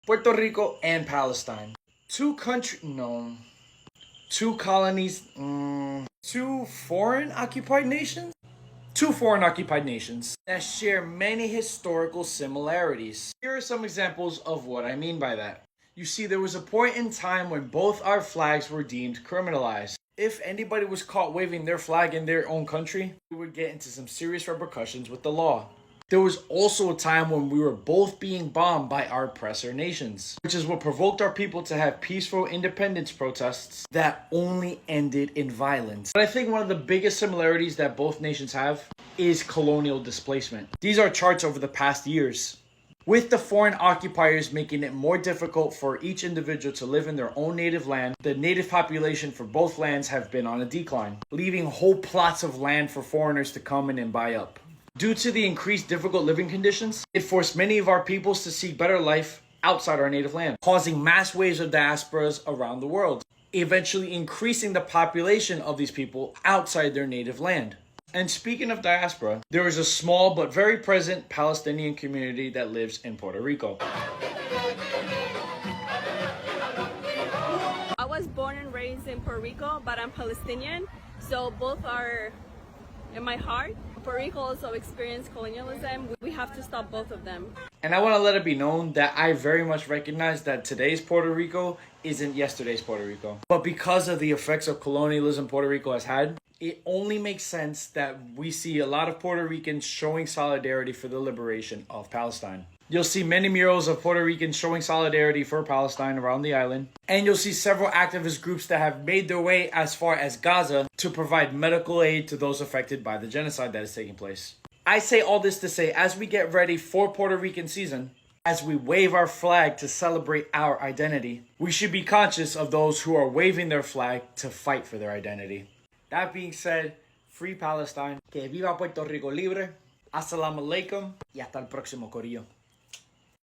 Puerto Rico and Palestine. Two colonies, two foreign occupied nations? Two foreign occupied nations that share many historical similarities. Here are some examples of what I mean by that. You see, there was a point in time when both our flags were deemed criminalized. If anybody was caught waving their flag in their own country, we would get into some serious repercussions with the law. There was also a time when we were both being bombed by our oppressor nations, which is what provoked our people to have peaceful independence protests that only ended in violence. But I think one of the biggest similarities that both nations have is colonial displacement. These are charts over the past years, with the foreign occupiers making it more difficult for each individual to live in their own native land. The native population for both lands have been on a decline, leaving whole plots of land for foreigners to come in and buy up. Due to the increased difficult living conditions, it forced many of our peoples to seek better life outside our native land, causing mass waves of diasporas around the world, eventually increasing the population of these people outside their native land. And speaking of diaspora, there is a small but very present Palestinian community that lives in Puerto Rico. I was born and raised in Puerto Rico, but I'm Palestinian, so both are in my heart. Puerto Rico also experienced colonialism. We have to stop both of them. And I want to let it be known that I very much recognize that today's Puerto Rico isn't yesterday's Puerto Rico. But because of the effects of colonialism Puerto Rico has had, it only makes sense that we see a lot of Puerto Ricans showing solidarity for the liberation of Palestine. You'll see many murals of Puerto Ricans showing solidarity for Palestine around the island. And you'll see several activist groups that have made their way as far as Gaza to provide medical aid to those affected by the genocide that is taking place. I say all this to say, as we get ready for Puerto Rican season, as we wave our flag to celebrate our identity, we should be conscious of those who are waving their flag to fight for their identity. That being said, free Palestine, que viva Puerto Rico libre, assalamu alaikum, y hasta el próximo corillo.